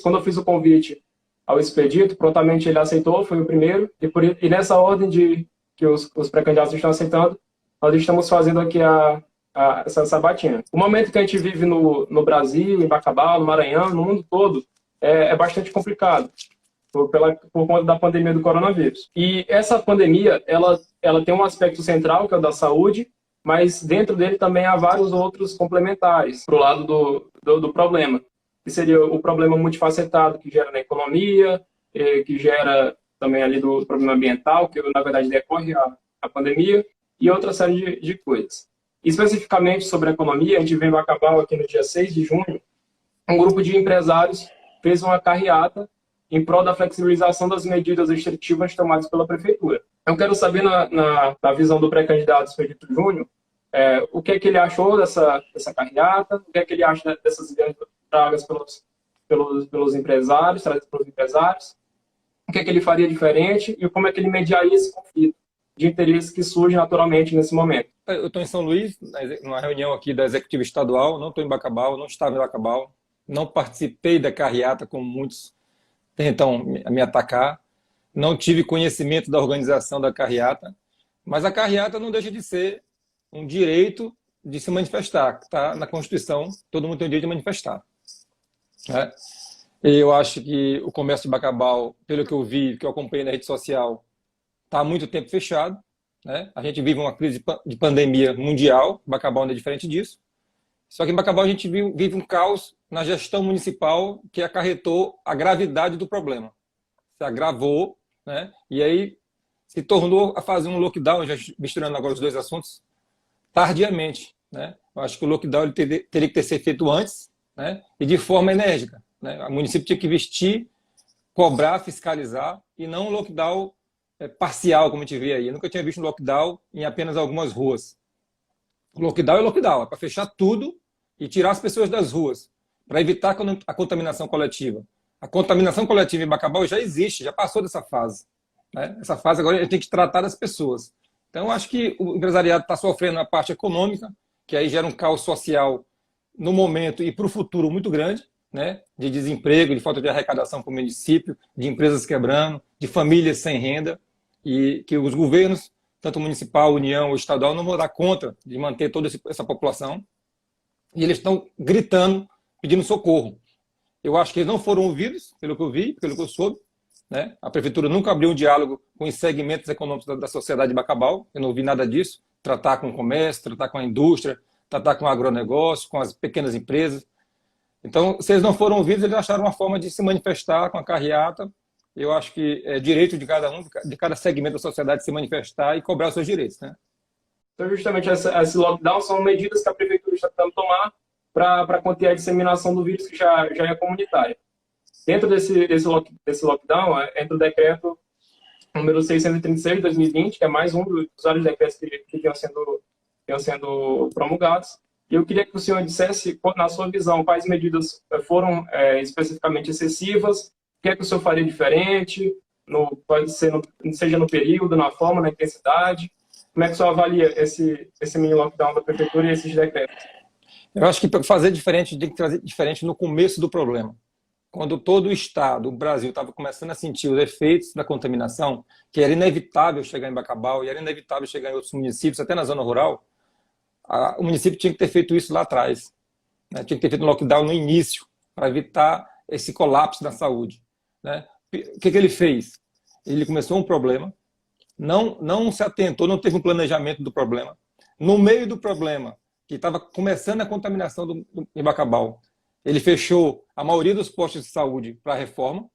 quando eu fiz o convite ao Expedito, prontamente ele aceitou, foi o primeiro, e nessa ordem que os pré-candidatos estão aceitando, nós estamos fazendo aqui essa sabatina. O momento que a gente vive no Brasil, em Bacabal, no Maranhão, no mundo todo, é bastante complicado, por conta da pandemia do coronavírus. E essa pandemia, ela tem um aspecto central, que é o da saúde, mas dentro dele também há vários outros complementares para o lado do problema, que seria o problema multifacetado que gera na economia, que gera também ali do problema ambiental, que na verdade decorre a pandemia, e outra série de coisas. Especificamente sobre a economia, a gente veio acabar aqui no dia 6 de junho, um grupo de empresários fez uma carreata em prol da flexibilização das medidas restritivas tomadas pela Prefeitura. Eu quero saber, na visão do pré-candidato Expedito Júnior, o que é que ele achou dessa carreata, o que é que ele acha dessas ideias tragas pelos empresários, trazidas pelos empresários, o que é que ele faria diferente e como é que ele mediaria esse conflito de interesses que surge naturalmente nesse momento. Eu estou em São Luís, numa reunião aqui da Executiva Estadual, não estou em Bacabal, não estava em Bacabal, não participei da carreata, como muitos tentam me atacar, não tive conhecimento da organização da carreata, mas a carreata não deixa de ser um direito de se manifestar, está na Constituição, todo mundo tem o direito de manifestar. Né? Eu acho que o comércio de Bacabal, pelo que eu vi, que eu acompanhei na rede social, está há muito tempo fechado. Né? A gente vive uma crise de pandemia mundial, Bacabal não é diferente disso. Só que em Bacabal a gente vive um caos na gestão municipal que acarretou a gravidade do problema. Se agravou, né? E aí se tornou a fazer um lockdown, já misturando agora os dois assuntos, tardiamente. Né? Eu acho que o lockdown ele teria que ter sido feito antes, né? E de forma enérgica. Né? O município tinha que investir, cobrar, fiscalizar, e não um lockdown parcial, como a gente vê aí. Eu nunca tinha visto um lockdown em apenas algumas ruas. O lockdown é lockdown, é para fechar tudo e tirar as pessoas das ruas, para evitar a contaminação coletiva. A contaminação coletiva em Bacabal já existe, já passou dessa fase. Né? Essa fase agora a gente tem que tratar das pessoas. Então, eu acho que o empresariado está sofrendo na parte econômica, que aí gera um caos social no momento e para o futuro muito grande, né? De desemprego, de falta de arrecadação para o município, de empresas quebrando, de famílias sem renda, e que os governos, tanto municipal, União ou estadual, não vão dar conta de manter toda essa população. E eles estão gritando, pedindo socorro. Eu acho que eles não foram ouvidos, pelo que eu vi, pelo que eu soube. Né? A prefeitura nunca abriu um diálogo com os segmentos econômicos da sociedade de Bacabal. Eu não vi nada disso. Tratar com o comércio, tratar com a indústria, tratar com o agronegócio, com as pequenas empresas. Então, se eles não foram ouvidos, eles acharam uma forma de se manifestar com a carreata. Eu acho que é direito de cada um, de cada segmento da sociedade se manifestar e cobrar os seus direitos. Né? Então, justamente, esse lockdown são medidas que a prefeitura está tentando tomar para conter a disseminação do vírus, que já é comunitária. Dentro desse lockdown, entra o decreto número 636 de 2020, que é mais um dos vários decretos que vinham sendo promulgados. E eu queria que o senhor dissesse, na sua visão, quais medidas foram especificamente excessivas, o que é que o senhor faria diferente, pode ser seja no período, na forma, na intensidade. Como é que o senhor avalia esse mini lockdown da prefeitura e esses decretos? Eu acho que para fazer diferente, tem que trazer diferente no começo do problema. Quando todo o Estado, o Brasil, estava começando a sentir os efeitos da contaminação, que era inevitável chegar em Bacabal e era inevitável chegar em outros municípios, até na zona rural, o município tinha que ter feito isso lá atrás. Né? Tinha que ter feito um lockdown no início, para evitar esse colapso da saúde. Né? O que ele fez? Ele começou um problema, não se atentou, não teve um planejamento do problema. No meio do problema, que estava começando a contaminação em Bacabal, ele fechou a maioria dos postos de saúde para a reforma.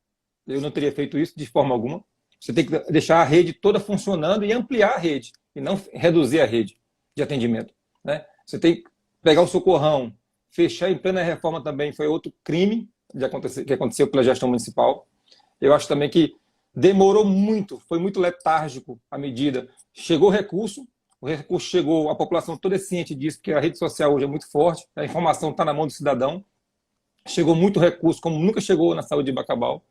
Eu não teria feito isso de forma alguma. Você tem que deixar a rede toda funcionando e ampliar a rede, e não reduzir a rede de atendimento. Né? Você tem que pegar o socorrão, fechar em plena reforma também, foi outro crime que aconteceu pela gestão municipal. Eu acho também que demorou muito, foi muito letárgico a medida. Chegou o recurso chegou, a população toda é ciente disso, porque a rede social hoje é muito forte, a informação está na mão do cidadão. Chegou muito recurso, como nunca chegou na saúde de Bacabal.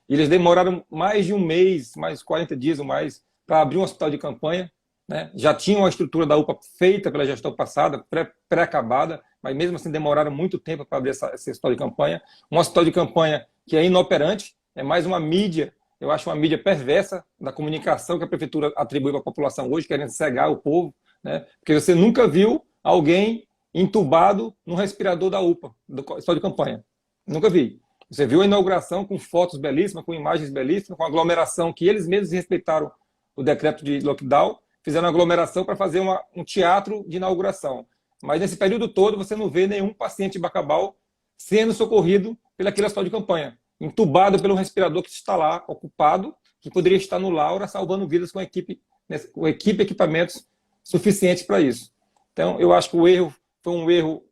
E eles demoraram mais de um mês, mais 40 dias ou mais, para abrir um hospital de campanha. Né? Já tinham a estrutura da UPA feita pela gestão passada, pré-acabada, mas mesmo assim demoraram muito tempo para abrir esse hospital de campanha. Um hospital de campanha que é inoperante, é mais uma mídia, eu acho uma mídia perversa da comunicação que a prefeitura atribui para a população hoje, querendo cegar o povo, né? Porque você nunca viu alguém entubado no respirador da UPA, do hospital de campanha. Nunca vi. Você viu a inauguração com fotos belíssimas, com imagens belíssimas, com aglomeração que eles mesmos respeitaram o decreto de lockdown, fizeram aglomeração para fazer um teatro de inauguração. Mas nesse período todo você não vê nenhum paciente de Bacabal sendo socorrido pelaquele hospital de campanha, entubado pelo respirador que está lá, ocupado, que poderia estar no Laura, salvando vidas com equipe e equipamentos suficientes para isso. Então, eu acho que o erro foi um erro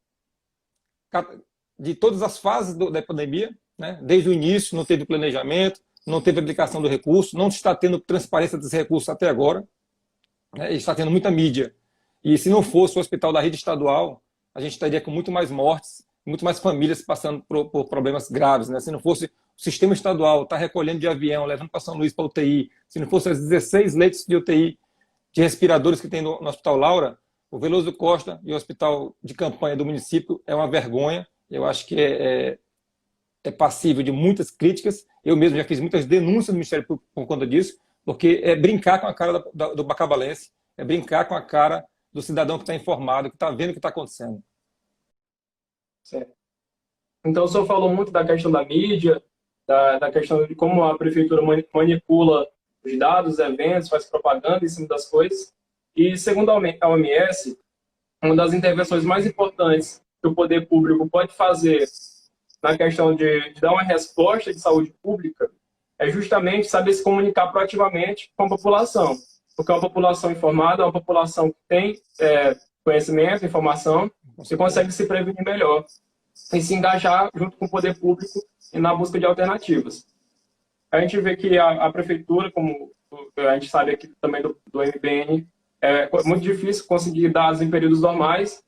de todas as fases da pandemia, né? Desde o início não teve planejamento, não teve aplicação do recurso, não está tendo transparência dos recursos até agora, né? Está tendo muita mídia. E se não fosse o hospital da rede estadual, a gente estaria com muito mais mortes, muito mais famílias passando por problemas graves, né? Se não fosse o sistema estadual estar recolhendo de avião, levando para São Luís para UTI, se não fosse as 16 leitos de UTI de respiradores que tem no Hospital Laura, o Veloso Costa e o hospital de campanha do município é uma vergonha. Eu acho que é passível de muitas críticas. Eu mesmo já fiz muitas denúncias no Ministério Público por conta disso, porque é brincar com a cara do bacabalense, é brincar com a cara do cidadão que está informado, que está vendo o que está acontecendo. Certo. Então, o senhor falou muito da questão da mídia, da questão de como a prefeitura manipula os dados, os eventos, faz propaganda em cima das coisas. E, segundo a OMS, uma das intervenções mais importantes que o poder público pode fazer na questão de dar uma resposta de saúde pública é justamente saber se comunicar proativamente com a população. Porque uma população informada é uma população que tem conhecimento, informação, você consegue se prevenir melhor e se engajar junto com o poder público e na busca de alternativas. A gente vê que a prefeitura, como a gente sabe aqui também do MBN, é muito difícil conseguir dados em períodos normais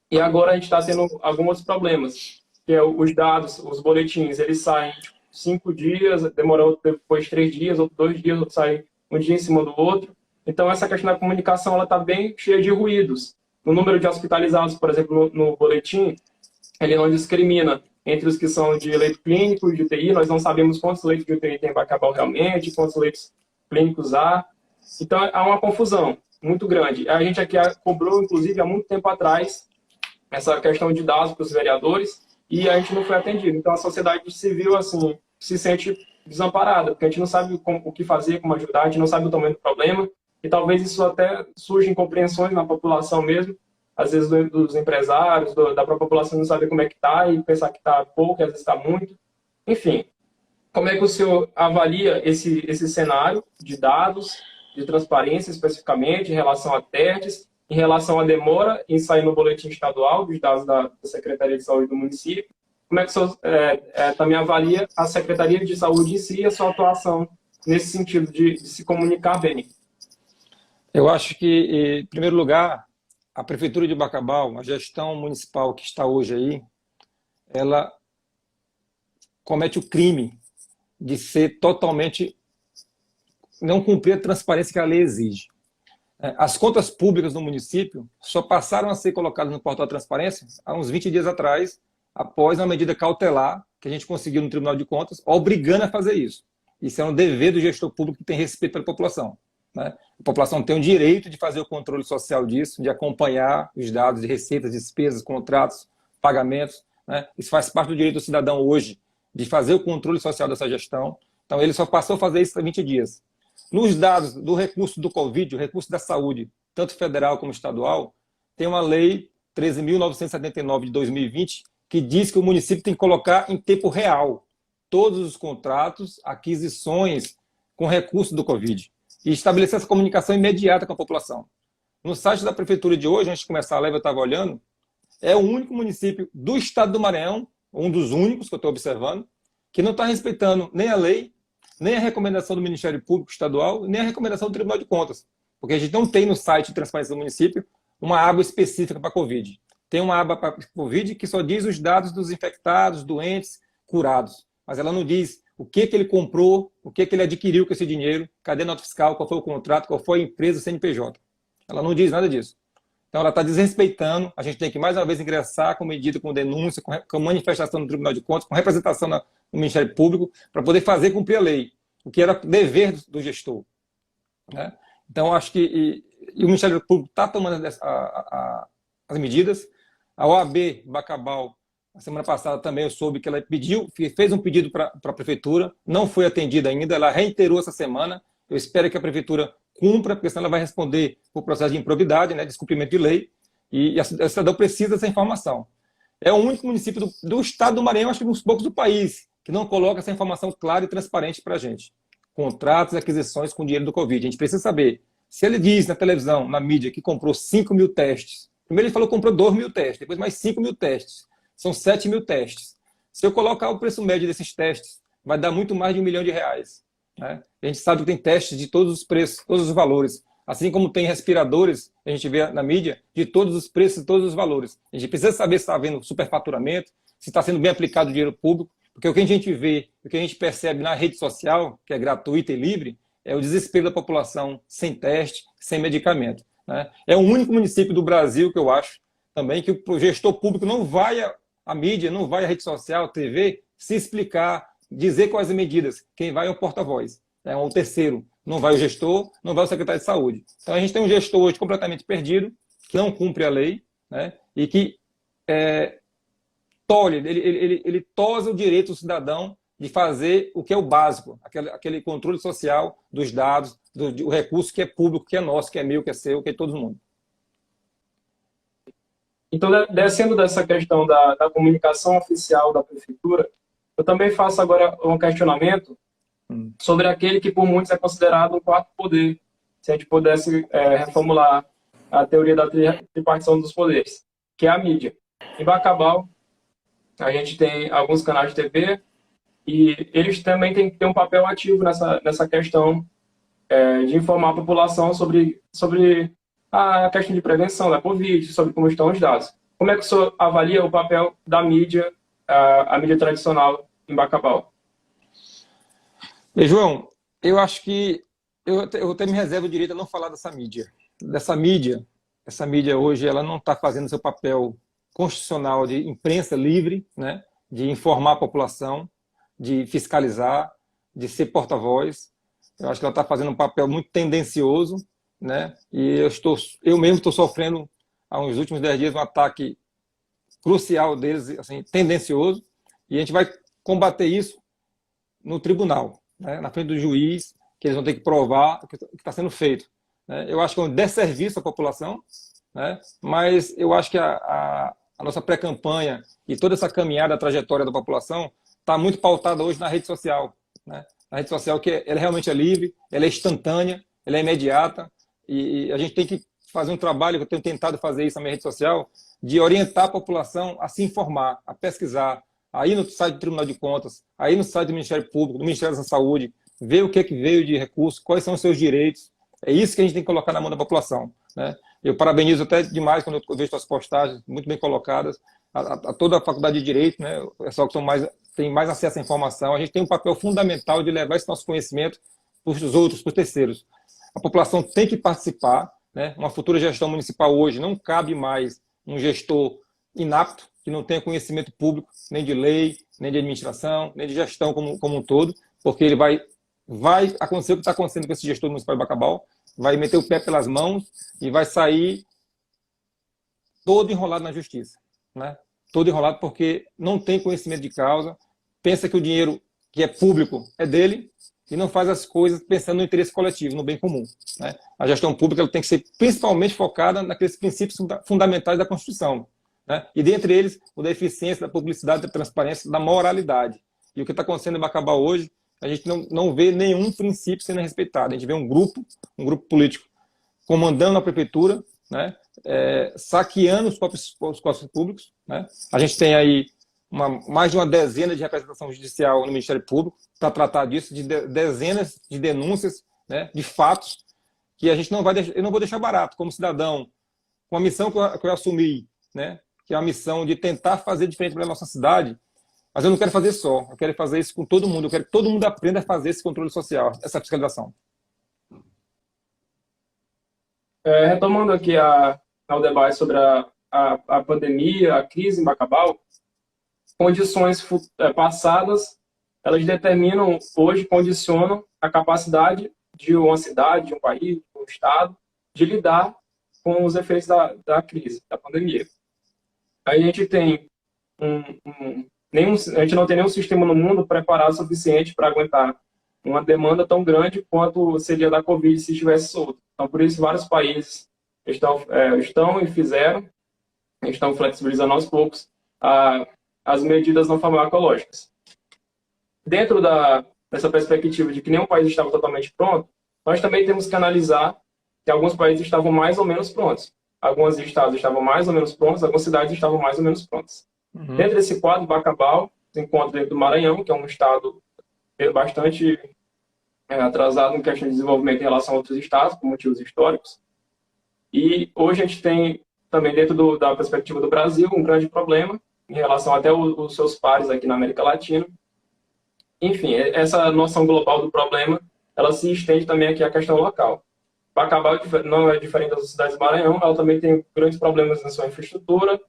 e agora a gente está tendo alguns problemas, que é os dados, os boletins, eles saem 5 dias, demorou depois 3 dias, ou 2 dias, outro sai um dia em cima do outro. Então essa questão da comunicação ela está bem cheia de ruídos. O número de hospitalizados, por exemplo, no boletim, ele não discrimina entre os que são de leito clínico, de UTI, nós não sabemos quantos leitos de UTI tem em Bacabal realmente, quantos leitos clínicos há. Então há uma confusão muito grande. A gente aqui cobrou, inclusive, há muito tempo atrás, essa questão de dados para os vereadores, e a gente não foi atendido. Então a sociedade civil assim se sente desamparada, porque a gente não sabe o que fazer, como ajudar, a gente não sabe o tamanho do problema, e talvez isso até surja incompreensões na população mesmo, às vezes dos empresários, da própria população não saber como é que está e pensar que está pouco, e às vezes está muito. Enfim, como é que o senhor avalia esse cenário de dados, de transparência especificamente, em relação a testes, em relação à demora em sair no boletim estadual dos dados da Secretaria de Saúde do município? Como é que o senhor também avalia a Secretaria de Saúde em si e a sua atuação nesse sentido de se comunicar bem? Eu acho que, em primeiro lugar, a Prefeitura de Bacabal, a gestão municipal que está hoje aí, ela comete o crime de ser totalmente, não cumprir a transparência que a lei exige. As contas públicas do município só passaram a ser colocadas no portal da transparência há uns 20 dias atrás, após uma medida cautelar que a gente conseguiu no Tribunal de Contas, obrigando a fazer isso. Isso é um dever do gestor público que tem respeito pela população, né? A população tem o direito de fazer o controle social disso, de acompanhar os dados de receitas, despesas, contratos, pagamentos, né? Isso faz parte do direito do cidadão hoje, de fazer o controle social dessa gestão. Então, ele só passou a fazer isso há 20 dias. Nos dados do recurso do Covid, o recurso da saúde, tanto federal como estadual, tem uma lei 13.979 de 2020 que diz que o município tem que colocar em tempo real todos os contratos, aquisições com recurso do Covid e estabelecer essa comunicação imediata com a população. No site da prefeitura de hoje, antes de começar a live, eu estava olhando, é o único município do estado do Maranhão, um dos únicos que eu estou observando, que não está respeitando nem a lei, nem a recomendação do Ministério Público Estadual, nem a recomendação do Tribunal de Contas. Porque a gente não tem no site de transparência do município uma aba específica para Covid. Tem uma aba para Covid que só diz os dados dos infectados, doentes, curados. Mas ela não diz o que ele comprou, o que ele adquiriu com esse dinheiro, cadê a nota fiscal, qual foi o contrato, qual foi a empresa, CNPJ. Ela não diz nada disso. Então, ela está desrespeitando. A gente tem que, mais uma vez, ingressar com medida, com denúncia, com manifestação no Tribunal de Contas, com representação no Ministério Público, para poder fazer cumprir a lei, o que era dever do gestor. Né? Então, acho que o Ministério Público está tomando as medidas. A OAB Bacabal, a semana passada também eu soube que ela fez um pedido para a Prefeitura, não foi atendida ainda, ela reiterou essa semana. Eu espero que a Prefeitura cumpra, porque senão ela vai responder por processo de improbidade, né, descumprimento de lei, e a cidadão precisa dessa informação. É o único município do estado do Maranhão, acho que uns poucos do país, que não coloca essa informação clara e transparente para a gente. Contratos e aquisições com dinheiro do Covid. A gente precisa saber. Se ele diz na televisão, na mídia, que comprou 5 mil testes, primeiro ele falou que comprou 2 mil testes, depois mais 5 mil testes, são 7 mil testes. Se eu colocar o preço médio desses testes, vai dar muito mais de R$1 milhão. Né? A gente sabe que tem testes de todos os preços, todos os valores. Assim como tem respiradores, a gente vê na mídia, de todos os preços e todos os valores. A gente precisa saber se está havendo superfaturamento, se está sendo bem aplicado o dinheiro público, porque o que a gente vê, o que a gente percebe na rede social, que é gratuita e livre, é o desespero da população sem teste, sem medicamento. Né? É o único município do Brasil que eu acho também que o gestor público não vai à mídia, não vai à rede social, à TV, se explicar, dizer quais as medidas. Quem vai é o porta-voz, é o terceiro. Não vai o gestor, não vai o secretário de saúde. Então a gente tem um gestor hoje completamente perdido, que não cumpre a lei, né? E que ele tosa o direito do cidadão de fazer o que é o básico, aquele controle social dos dados, do recurso que é público, que é nosso, que é meu, que é seu, que é de todo mundo. Então, descendo dessa questão da comunicação oficial da Prefeitura, eu também faço agora um questionamento sobre aquele que por muitos é considerado um quarto poder, se a gente pudesse reformular a teoria da tripartição dos poderes, que é a mídia. Em Bacabal, a gente tem alguns canais de TV e eles também têm que ter um papel ativo nessa questão de informar a população sobre a questão de prevenção da Covid, sobre como estão os dados. Como é que o senhor avalia o papel da mídia, a mídia tradicional em Bacabal? João, eu acho que eu até me reservo o direito a não falar dessa mídia. Essa mídia hoje ela não está fazendo seu papel constitucional de imprensa livre, né, de informar a população, de fiscalizar, de ser porta-voz. Eu acho que ela está fazendo um papel muito tendencioso, né, e eu mesmo estou sofrendo, há uns últimos 10 dias, um ataque crucial deles, assim, tendencioso, e a gente vai combater isso no tribunal, né, na frente do juiz, que eles vão ter que provar o que está sendo feito. Né. Eu acho que é um desserviço à população, né, mas eu acho que a nossa pré-campanha e toda essa caminhada, a trajetória da população, está muito pautada hoje na rede social. Né. A rede social que ela realmente é livre, ela é instantânea, ela é imediata, e a gente tem que fazer um trabalho, que eu tenho tentado fazer isso na minha rede social, de orientar a população a se informar, a pesquisar, a ir no site do Tribunal de Contas, a ir no site do Ministério Público, do Ministério da Saúde, ver o que veio de recursos, quais são os seus direitos. É isso que a gente tem que colocar na mão da população. Né? Eu parabenizo até demais quando eu vejo as postagens muito bem colocadas, a toda a faculdade de Direito, né? O pessoal que tem mais acesso à informação. A gente tem um papel fundamental de levar esse nosso conhecimento para os outros, para os terceiros. A população tem que participar. Né? Uma futura gestão municipal hoje não cabe mais um gestor inapto, que não tenha conhecimento público, nem de lei, nem de administração, nem de gestão como um todo, porque ele vai acontecer o que está acontecendo com esse gestor municipal de Bacabal, vai meter o pé pelas mãos e vai sair todo enrolado na justiça. Né? Todo enrolado porque não tem conhecimento de causa, pensa que o dinheiro que é público é dele e não faz as coisas pensando no interesse coletivo, no bem comum. Né? A gestão pública ela tem que ser principalmente focada naqueles princípios fundamentais da Constituição. Né? E dentre eles, o da eficiência, da publicidade, da transparência, da moralidade. E o que está acontecendo em Bacabal hoje, a gente não vê nenhum princípio sendo respeitado. A gente vê um grupo político comandando a prefeitura, né? Saqueando os cofres públicos. Né? A gente tem aí mais de uma dezena de representação judicial no Ministério Público para tratar disso, de dezenas de denúncias, né, de fatos que a gente eu não vou deixar barato como cidadão, com a missão que eu assumi, né, que é a missão de tentar fazer diferente para a nossa cidade, mas eu não quero fazer só, eu quero fazer isso com todo mundo, eu quero que todo mundo aprenda a fazer esse controle social, essa fiscalização. Retomando aqui a ao debate sobre a pandemia, a crise em Bacabal, condições passadas, elas determinam, hoje, condicionam a capacidade de uma cidade, de um país, de um estado, de lidar com os efeitos da crise, da pandemia. A gente tem a gente não tem nenhum sistema no mundo preparado o suficiente para aguentar uma demanda tão grande quanto seria da Covid se estivesse solto. Então, por isso, vários países estão e estão flexibilizando aos poucos as medidas não farmacológicas. Dentro dessa perspectiva de que nenhum país estava totalmente pronto, nós também temos que analisar que alguns países estavam mais ou menos prontos. Alguns estados estavam mais ou menos prontos, algumas cidades estavam mais ou menos prontas. Dentro desse quadro, Bacabal se encontra dentro do Maranhão, que é um estado bastante atrasado em questão de desenvolvimento em relação a outros estados, por motivos históricos. E hoje a gente tem também, dentro da perspectiva do Brasil, um grande problema em relação até os seus pares aqui na América Latina. Enfim, essa noção global do problema, ela se estende também aqui à questão local. Bacabal não é diferente das cidades do Maranhão, ela também tem grandes problemas na sua infraestrutura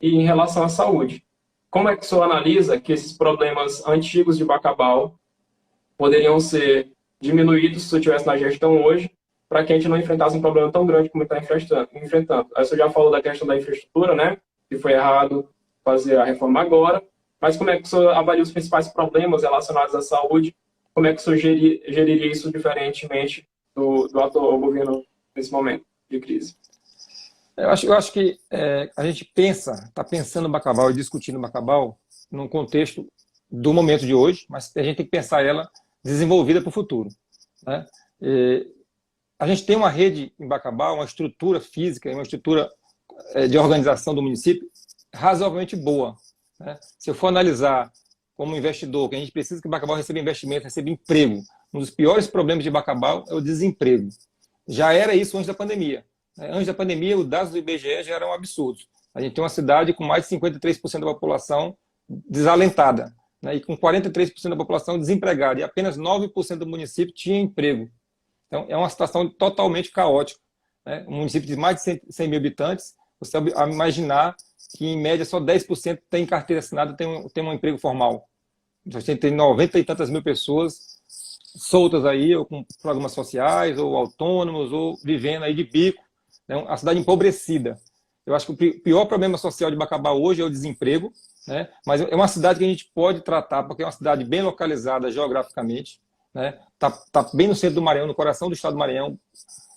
e em relação à saúde. Como é que o senhor analisa que esses problemas antigos de Bacabal poderiam ser diminuídos se o senhor estivesse na gestão hoje, para que a gente não enfrentasse um problema tão grande como está enfrentando? Aí o senhor já falou da questão da infraestrutura, né? Que foi errado fazer a reforma agora, mas como é que o senhor avalia os principais problemas relacionados à saúde? Como é que o senhor geriria isso diferentemente do atual governo nesse momento de crise? Eu acho que a gente está pensando em Bacabal e discutindo Bacabal num contexto do momento de hoje, mas a gente tem que pensar ela desenvolvida para o futuro, né? A gente tem uma rede em Bacabal, uma estrutura física, uma estrutura de organização do município razoavelmente boa, né? Se eu for analisar como investidor, que a gente precisa que Bacabal receba investimento, receba emprego. Um dos piores problemas de Bacabal é o desemprego. Já era isso antes da pandemia. Antes da pandemia, os dados do IBGE já eram absurdos. A gente tem uma cidade com mais de 53% da população desalentada, né? E com 43% da população desempregada. E apenas 9% do município tinha emprego. Então, é uma situação totalmente caótica, né? Um município de mais de 100 mil habitantes, você imaginar que, em média, só 10% tem carteira assinada, tem um emprego formal. Então, você tem 90 e tantas mil pessoas soltas aí, ou com programas sociais, ou autônomos, ou vivendo aí de bico. É uma cidade empobrecida. Eu acho que o pior problema social de Bacabal hoje é o desemprego, né? Mas é uma cidade que a gente pode tratar, porque é uma cidade bem localizada geograficamente, né? Tá bem no centro do Maranhão, no coração do estado do Maranhão,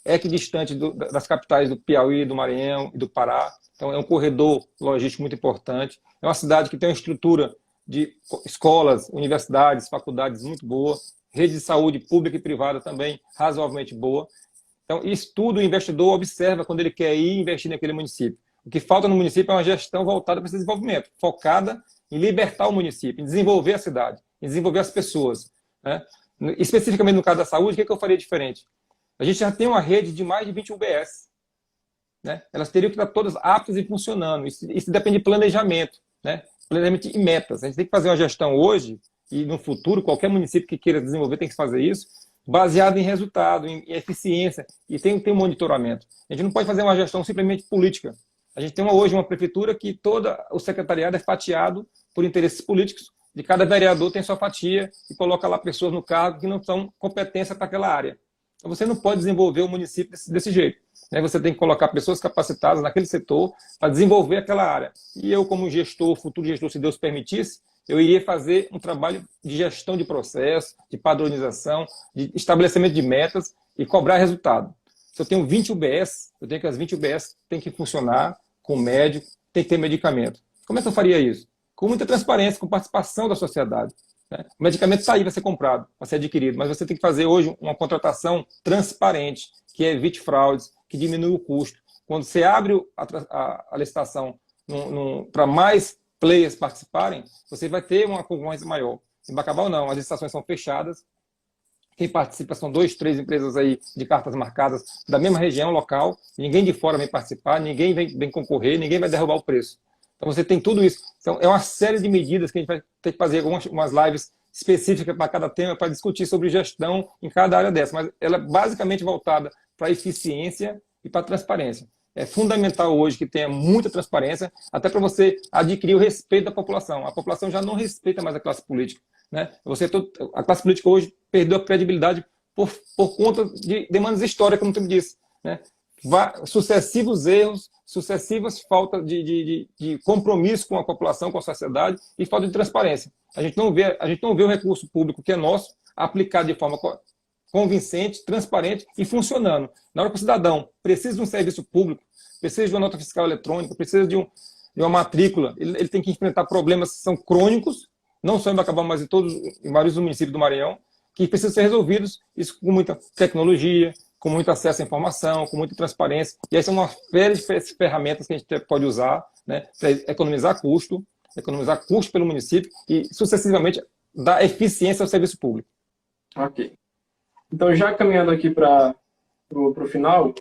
equidistante das capitais do Piauí, do Maranhão e do Pará. Então é um corredor logístico muito importante. É uma cidade que tem uma estrutura de escolas, universidades, faculdades muito boa, rede de saúde pública e privada também razoavelmente boa. Então, isso tudo o investidor observa quando ele quer ir investir naquele município. O que falta no município é uma gestão voltada para esse desenvolvimento, focada em libertar o município, em desenvolver a cidade, em desenvolver as pessoas, né? Especificamente no caso da saúde, o que eu faria diferente? A gente já tem uma rede de mais de 20 UBS, né? Elas teriam que estar todas aptas e funcionando. Isso depende de planejamento, né? Planejamento e metas. A gente tem que fazer uma gestão hoje e no futuro, qualquer município que queira desenvolver tem que fazer isso, baseado em resultado, em eficiência, e tem um monitoramento. A gente não pode fazer uma gestão simplesmente política. A gente tem hoje uma prefeitura que todo o secretariado é fatiado por interesses políticos, de cada vereador tem sua fatia e coloca lá pessoas no cargo que não são competência para aquela área. Então você não pode desenvolver o município desse jeito, né? Você tem que colocar pessoas capacitadas naquele setor para desenvolver aquela área. E eu, como gestor, futuro gestor, se Deus permitisse, eu iria fazer um trabalho de gestão de processo, de padronização, de estabelecimento de metas e cobrar resultado. Se eu tenho 20 UBS, eu tenho que as 20 UBS têm que funcionar com médico, tem que ter medicamento. Como é que eu faria isso? Com muita transparência, com participação da sociedade, né? O medicamento está aí, vai ser comprado, vai ser adquirido, mas você tem que fazer hoje uma contratação transparente, que evite fraudes, que diminui o custo. Quando você abre a licitação para mais players participarem, você vai ter uma concorrência maior. Em Bacabal, não. As licitações são fechadas. Quem participa são 2, 3 empresas aí de cartas marcadas da mesma região local. Ninguém de fora vem participar, ninguém vem concorrer, ninguém vai derrubar o preço. Então você tem tudo isso. Então, é uma série de medidas que a gente vai ter que fazer umas lives específicas para cada tema, para discutir sobre gestão em cada área dessa. Mas ela é basicamente voltada para a eficiência e para a transparência. É fundamental hoje que tenha muita transparência, até para você adquirir o respeito da população. A população já não respeita mais a classe política, né? A classe política hoje perdeu a credibilidade por conta de demandas históricas, como tu disse, né? Sucessivos erros, sucessivas faltas de compromisso com a população, com a sociedade e falta de transparência. A gente não vê o recurso público que é nosso aplicado de forma convincente, transparente e funcionando. Na hora que o cidadão precisa de um serviço público, precisa de uma nota fiscal eletrônica, precisa de uma matrícula, ele tem que enfrentar problemas que são crônicos, não só em Bacabal, mas em vários municípios do Maranhão, que precisam ser resolvidos, isso com muita tecnologia, com muito acesso à informação, com muita transparência. E aí são uma série de ferramentas que a gente pode usar, né, para economizar custo pelo município e, sucessivamente, dar eficiência ao serviço público. Ok. Então, já caminhando aqui para o final,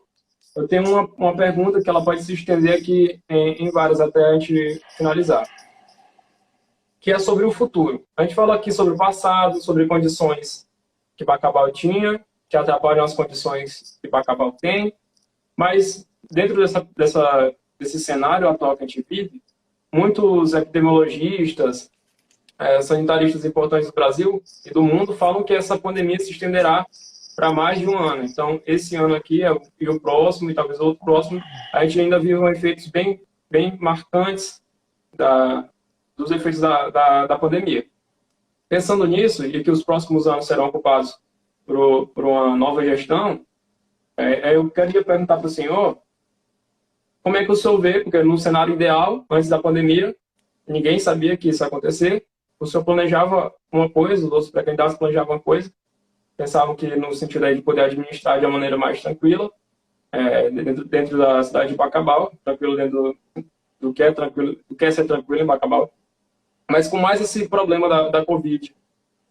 eu tenho uma pergunta que ela pode se estender aqui em várias até a gente finalizar, que é sobre o futuro. A gente falou aqui sobre o passado, sobre condições que Bacabal tinha, que atrapalham as condições que Bacabal tem, mas dentro desse cenário atual que a gente vive, muitos epidemiologistas, sanitaristas importantes do Brasil e do mundo falam que essa pandemia se estenderá para mais de um ano. Então, esse ano aqui e o próximo, e talvez o outro próximo, a gente ainda vive efeitos bem marcantes dos efeitos da pandemia. Pensando nisso, e que os próximos anos serão ocupados por uma nova gestão, eu queria perguntar para o senhor como é que o senhor vê, porque no cenário ideal, antes da pandemia, ninguém sabia que isso ia acontecer, o senhor planejava uma coisa, os outros pré-candidatos planejavam uma coisa, pensavam que no sentido aí de poder administrar de uma maneira mais tranquila, dentro da cidade de Bacabal, tranquilo dentro do que é ser tranquilo em Bacabal, mas com mais esse problema da Covid,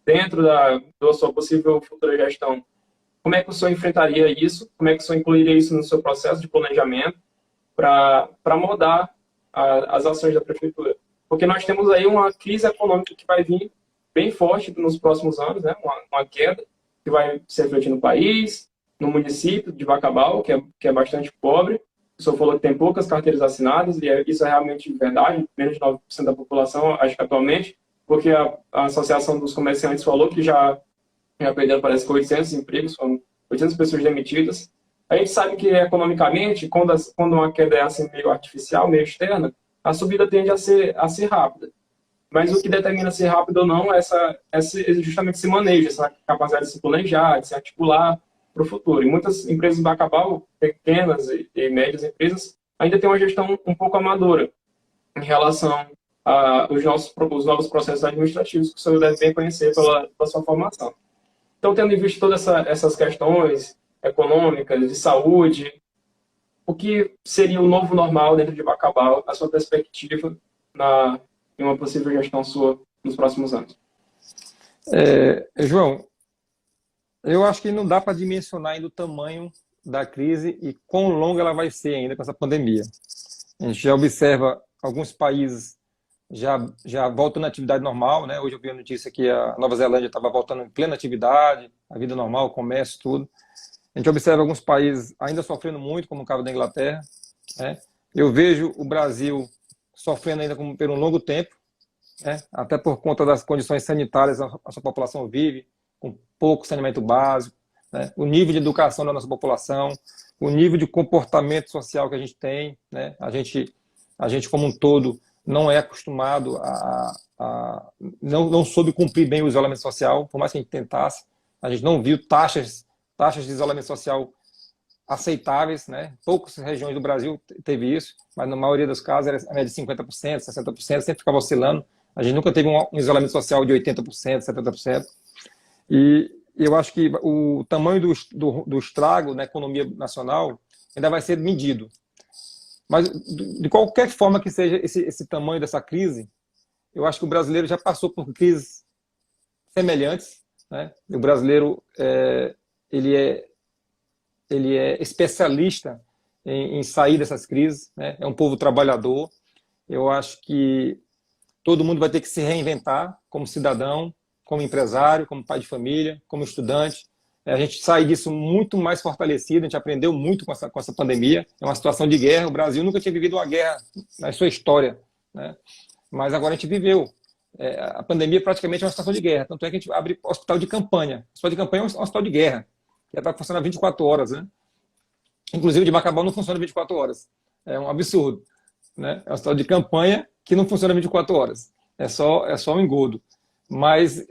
dentro da sua possível futura gestão, como é que o senhor enfrentaria isso? Como é que o senhor incluiria isso no seu processo de planejamento para moldar as ações da prefeitura? Porque nós temos aí uma crise econômica que vai vir bem forte nos próximos anos, né? Uma queda que vai se refletir no país, no município de Bacabal, que é bastante pobre. O senhor falou que tem poucas carteiras assinadas, e isso é realmente verdade, menos de 9% da população, acho que atualmente, porque a Associação dos Comerciantes falou que já perderam, parece que 800 empregos, foram 800 pessoas demitidas. A gente sabe que, economicamente, quando uma queda é assim meio artificial, meio externa, a subida tende a ser rápida. Mas o que determina ser rápido ou não é justamente esse manejo, essa capacidade de se planejar, de se articular para o futuro. E muitas empresas de Bacabal, pequenas e médias empresas, ainda têm uma gestão um pouco amadora em relação os novos processos administrativos que o senhor deve bem conhecer pela sua formação. Então, tendo em vista todas essas questões econômicas, de saúde, o que seria o novo normal dentro de Bacabal, a sua perspectiva em uma possível gestão sua nos próximos anos? João, eu acho que não dá para dimensionar ainda o tamanho da crise e quão longa ela vai ser ainda com essa pandemia. A gente já observa alguns países já voltando à atividade normal, né? Hoje eu vi a notícia que a Nova Zelândia estava voltando em plena atividade, a vida normal, o comércio, tudo. A gente observa alguns países ainda sofrendo muito, como o caso da Inglaterra, né? Eu vejo o Brasil sofrendo ainda por um longo tempo, né? Até por conta das condições sanitárias a sua população vive, com pouco saneamento básico, né? O nível de educação da nossa população, o nível de comportamento social que a gente tem, né? A gente como um todo não é acostumado não soube cumprir bem o isolamento social, por mais que a gente tentasse. A gente não viu taxas de isolamento social aceitáveis, né? Poucas regiões do Brasil teve isso, mas na maioria dos casos era a média de 50%, 60%, sempre ficava oscilando. A gente nunca teve um isolamento social de 80%, 70%. E eu acho que o tamanho do estrago na economia nacional ainda vai ser medido. Mas, de qualquer forma que seja esse tamanho dessa crise, eu acho que o brasileiro já passou por crises semelhantes, né? O brasileiro ele é especialista em sair dessas crises, né? É um povo trabalhador. Eu acho que todo mundo vai ter que se reinventar como cidadão, como empresário, como pai de família, como estudante. A gente sai disso muito mais fortalecido, a gente aprendeu muito com essa pandemia. É uma situação de guerra, o Brasil nunca tinha vivido uma guerra na sua história, né? Mas agora a gente viveu. A pandemia praticamente é uma situação de guerra, tanto é que a gente abre hospital de campanha. O hospital de campanha é um hospital de guerra, que vai funcionar 24 horas, né? Inclusive, o de Macabal não funciona 24 horas. É um absurdo, né? É um hospital de campanha que não funciona 24 horas. É só um engodo. Mas,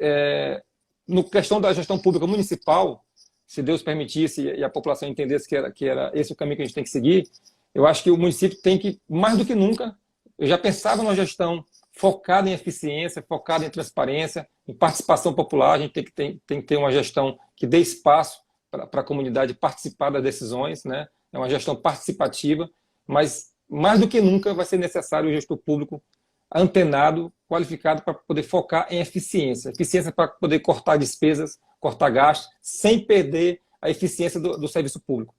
no questão da gestão pública municipal, se Deus permitisse e a população entendesse que era esse o caminho que a gente tem que seguir, eu acho que o município tem que, mais do que nunca, eu já pensava numa gestão focada em eficiência, focada em transparência, em participação popular. A gente tem que ter uma gestão que dê espaço para a comunidade participar das decisões, né? É uma gestão participativa, mas mais do que nunca vai ser necessário o gestor público antenado, qualificado para poder focar em eficiência. Eficiência para poder cortar despesas, cortar gastos, sem perder a eficiência do serviço público.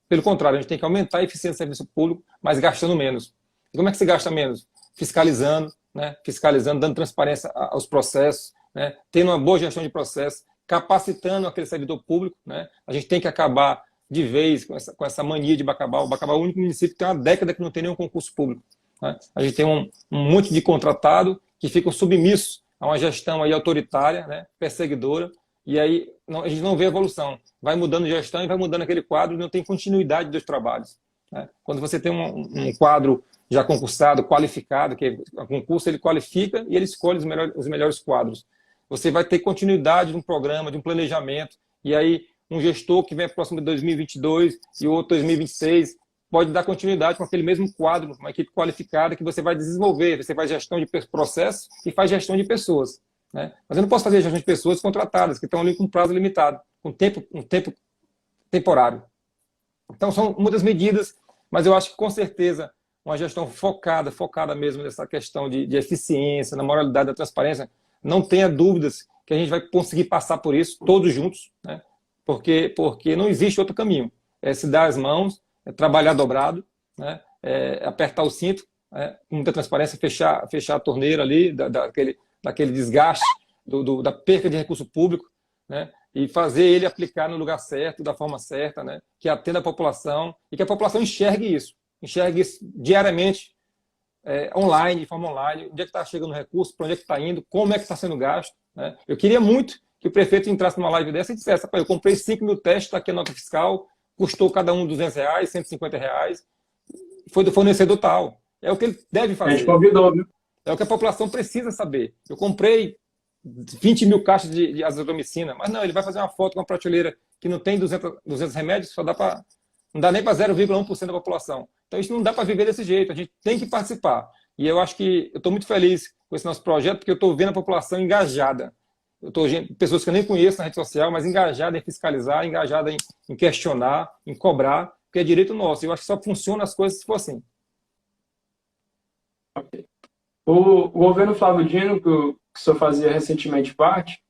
Pelo contrário, a gente tem que aumentar a eficiência do serviço público, mas gastando menos. E como é que se gasta menos? Fiscalizando, né? Fiscalizando, dando transparência aos processos, né? Tendo uma boa gestão de processos, capacitando aquele servidor público, né? A gente tem que acabar de vez com essa mania de Bacabal. Bacabal é o único município que tem uma década que não tem nenhum concurso público, né? A gente tem um monte de contratado que ficam submissos a uma gestão aí autoritária, né? Perseguidora, e aí a gente não vê evolução. Vai mudando gestão e vai mudando aquele quadro e não tem continuidade dos trabalhos, né? Quando você tem um quadro já concursado, qualificado, que o concurso ele qualifica e ele escolhe os melhores quadros. Você vai ter continuidade de um programa, de um planejamento, e aí um gestor que vem próximo de 2022 e outro 2026 pode dar continuidade com aquele mesmo quadro, uma equipe qualificada que você vai desenvolver. Você faz gestão de processos e faz gestão de pessoas, né? Mas eu não posso fazer gestão de pessoas contratadas, que estão ali com prazo limitado, com um tempo temporário. Então são muitas medidas, mas eu acho que com certeza uma gestão focada mesmo nessa questão de eficiência, na moralidade, da transparência, não tenha dúvidas que a gente vai conseguir passar por isso todos juntos, né? Porque não existe outro caminho. É se dar as mãos, é trabalhar dobrado, né? É apertar o cinto, com muita transparência, fechar a torneira ali, daquele desgaste, da perca de recurso público, né? E fazer ele aplicar no lugar certo, da forma certa, né? Que atenda a população e que a população enxergue isso diariamente, online, de forma online, onde é que está chegando o recurso, para onde é que está indo, como é que está sendo gasto, né? Eu queria muito que o prefeito entrasse numa live dessa e dissesse: eu comprei 5 mil testes, está aqui a nota fiscal, custou cada um R$200, R$150, foi do fornecedor tal. É o que ele deve fazer. A gente convidou, viu? É o que a população precisa saber. Eu comprei 20 mil caixas de azitromicina, mas não, ele vai fazer uma foto com uma prateleira que não tem 200 remédios, não dá nem para 0,1% da população. Então, isso não dá para viver desse jeito. A gente tem que participar. E eu acho que eu estou muito feliz com esse nosso projeto, porque eu estou vendo a população engajada. Eu estou vendo pessoas que eu nem conheço na rede social, mas engajada em fiscalizar, engajada em questionar, em cobrar, porque é direito nosso. Eu acho que só funciona as coisas se for assim. Okay. O governo Flávio Dino, que o senhor fazia recentemente parte,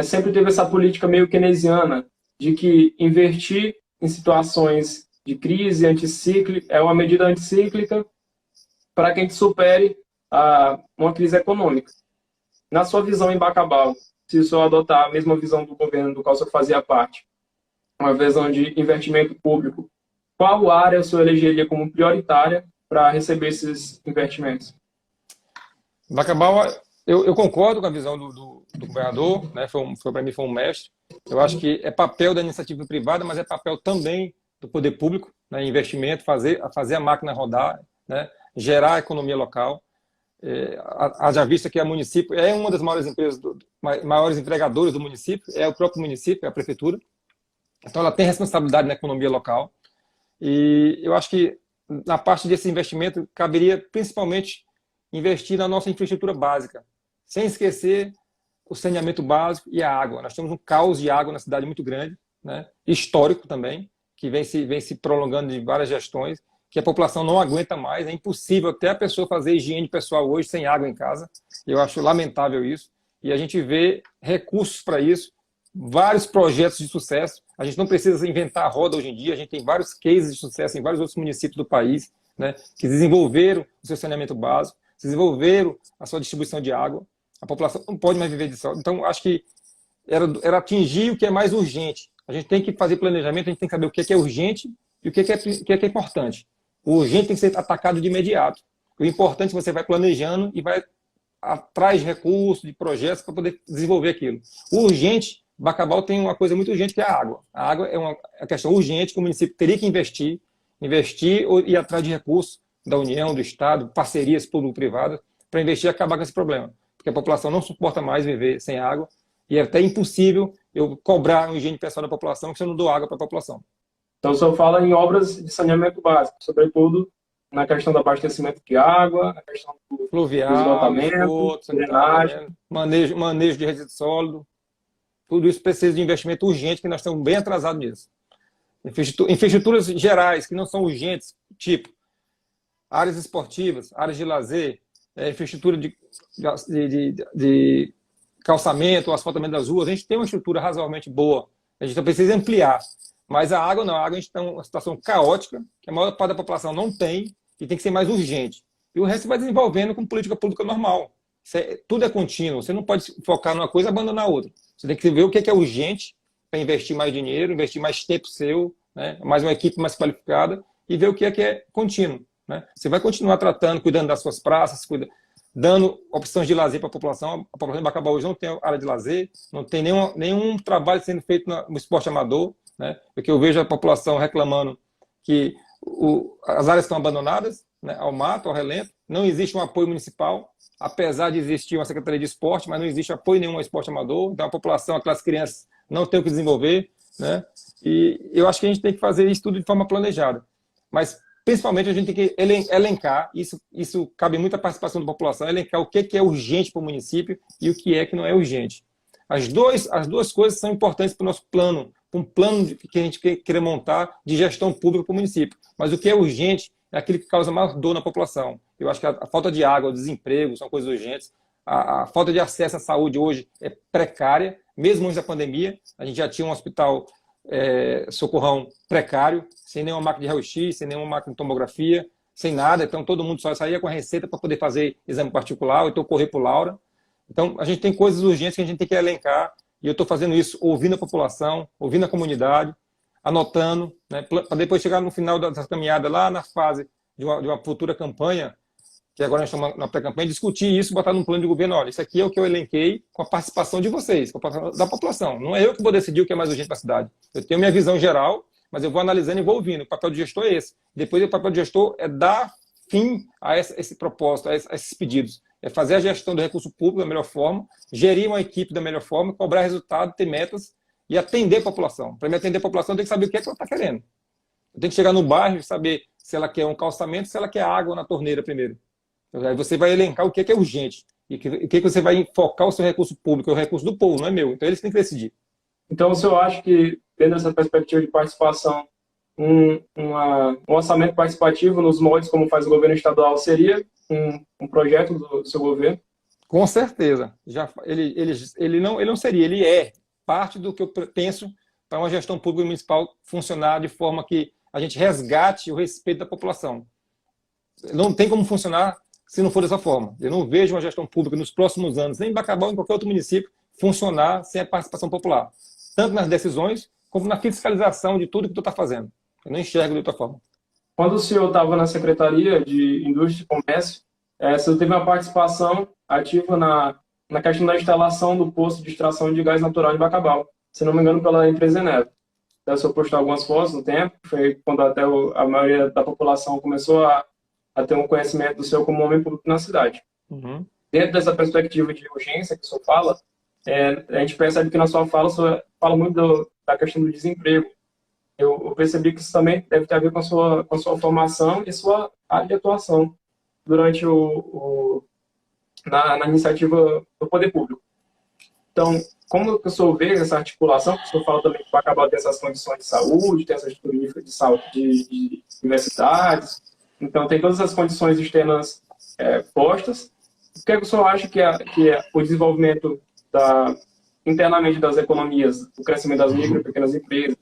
sempre teve essa política meio keynesiana de que investir em situações de crise anticíclica é uma medida anticíclica para que a gente supere uma crise econômica. Na sua visão em Bacabal, se o senhor adotar a mesma visão do governo do qual o senhor fazia parte, uma visão de investimento público, qual área o senhor elegeria como prioritária para receber esses investimentos? Bacabal, eu concordo com a visão do governador, né? Para mim foi um mestre. Eu acho que é papel da iniciativa privada, mas é papel também do poder público, né? Investimento, fazer a máquina rodar, né? Gerar a economia local. Haja vista que a município é uma das maiores empresas, maiores empregadores do município, é o próprio município, é a prefeitura. Então ela tem responsabilidade na economia local. E eu acho que na parte desse investimento caberia principalmente investir na nossa infraestrutura básica, sem esquecer o saneamento básico e a água. Nós temos um caos de água na cidade muito grande, né? Histórico também, que vem se prolongando de várias gestões, que a população não aguenta mais. É impossível até a pessoa fazer higiene pessoal hoje sem água em casa. Eu acho lamentável isso. E a gente vê recursos para isso, vários projetos de sucesso. A gente não precisa inventar a roda hoje em dia. A gente tem vários cases de sucesso em vários outros municípios do país, né, que desenvolveram o seu saneamento básico, desenvolveram a sua distribuição de água. A população não pode mais viver disso. Então, acho que era atingir o que é mais urgente. A gente tem que fazer planejamento, a gente tem que saber o que é urgente e o que é importante. O urgente tem que ser atacado de imediato. O importante você vai planejando e vai atrás de recursos, de projetos para poder desenvolver aquilo. O urgente, Bacabal tem uma coisa muito urgente que é a água. A água é uma questão urgente que o município teria que investir ou ir atrás de recursos da União, do Estado, parcerias público-privadas, para investir e acabar com esse problema. Porque a população não suporta mais viver sem água e é até impossível eu cobrar um higiene pessoal da população se eu não dou água para a população. Então, o senhor fala em obras de saneamento básico, sobretudo na questão do abastecimento de água, na questão do Fluvial, esgotamento, esgoto, drenagem. manejo de resíduos sólidos. Tudo isso precisa de investimento urgente, que nós estamos bem atrasados nisso. Infraestruturas gerais, que não são urgentes, tipo áreas esportivas, áreas de lazer, infraestrutura de calçamento, asfaltamento das ruas. A gente tem uma estrutura razoavelmente boa. A gente precisa ampliar. Mas a água não. A água a gente está em uma situação caótica, que a maior parte da população não tem, e tem que ser mais urgente. E o resto vai desenvolvendo com política pública normal. Tudo é contínuo. Você não pode focar numa coisa e abandonar a outra. Você tem que ver o que é urgente para investir mais dinheiro, investir mais tempo seu, né? Mais uma equipe mais qualificada, e ver o que é contínuo. Né? Você vai continuar tratando, cuidando das suas praças, dando opções de lazer para a população. A população de Bacabal hoje não tem área de lazer, não tem nenhum trabalho sendo feito no esporte amador, né? Porque eu vejo a população reclamando que as áreas estão abandonadas, né, ao mato, ao relento, não existe um apoio municipal, apesar de existir uma Secretaria de Esporte, mas não existe apoio nenhum ao esporte amador, então a população, aquelas crianças não têm o que desenvolver, né? E eu acho que a gente tem que fazer isso tudo de forma planejada, mas principalmente a gente tem que elencar, isso cabe muita participação da população, elencar o que é urgente para o município e o que não é urgente. As duas coisas são importantes para o nosso plano, um plano que a gente quer montar de gestão pública para o município. Mas o que é urgente é aquilo que causa maior dor na população. Eu acho que a falta de água, o desemprego são coisas urgentes. A falta de acesso à saúde hoje é precária, mesmo antes da pandemia. A gente já tinha um hospital socorrão precário, sem nenhuma máquina de raio-x, sem nenhuma máquina de tomografia, sem nada. Então todo mundo só saía com a receita para poder fazer exame particular, ou então correr por Laura. Então a gente tem coisas urgentes que a gente tem que elencar. E eu estou fazendo isso ouvindo a população, ouvindo a comunidade, anotando, né, para depois chegar no final da caminhada, lá na fase de uma futura campanha, que agora nós estamos na pré-campanha, discutir isso, botar num plano de governo. Olha, isso aqui é o que eu elenquei com a participação de vocês, com a participação da população. Não é eu que vou decidir o que é mais urgente para a cidade. Eu tenho minha visão geral, mas eu vou analisando e vou ouvindo. O papel do gestor é esse. Depois, o papel do gestor é dar fim a esse propósito, a esses pedidos. É fazer a gestão do recurso público da melhor forma, gerir uma equipe da melhor forma, cobrar resultado, ter metas e atender a população. Para me atender a população, eu tenho que saber o que ela está querendo. Eu tenho que chegar no bairro e saber se ela quer um calçamento, se ela quer água na torneira primeiro. Aí você vai elencar o que é urgente e o que você vai focar o seu recurso público, é o recurso do povo, não é meu. Então eles têm que decidir. Então, o senhor acha que, dentro dessa perspectiva de participação, um orçamento participativo nos moldes como faz o governo estadual seria um projeto do seu governo? Com certeza. Ele não seria, ele é parte do que eu penso para uma gestão pública municipal funcionar de forma que a gente resgate o respeito da população. Não tem como funcionar se não for dessa forma. Eu não vejo uma gestão pública nos próximos anos, nem em Bacabal, nem em qualquer outro município, funcionar sem a participação popular. Tanto nas decisões, como na fiscalização de tudo que tu está fazendo. Eu não enxergo de outra forma. Quando o senhor estava na Secretaria de Indústria e Comércio, o senhor teve uma participação ativa na questão da instalação do posto de extração de gás natural em Bacabal, se não me engano, pela empresa Eneva. O senhor postou algumas fotos no tempo, foi quando até a maioria da população começou a ter um conhecimento do senhor como homem público na cidade. Uhum. Dentro dessa perspectiva de urgência que o senhor fala, a gente percebe que na sua fala o senhor fala muito da questão do desemprego. Eu percebi que isso também deve ter a ver com a sua formação e sua área de atuação durante na iniciativa do poder público. Então, como o senhor vê essa articulação, o senhor fala também que vai acabar ter essas condições de saúde, tem essa estrutura de saúde de universidades, então tem todas as condições externas postas. O que o senhor acha que é o desenvolvimento internamente das economias, o crescimento das micro e pequenas empresas,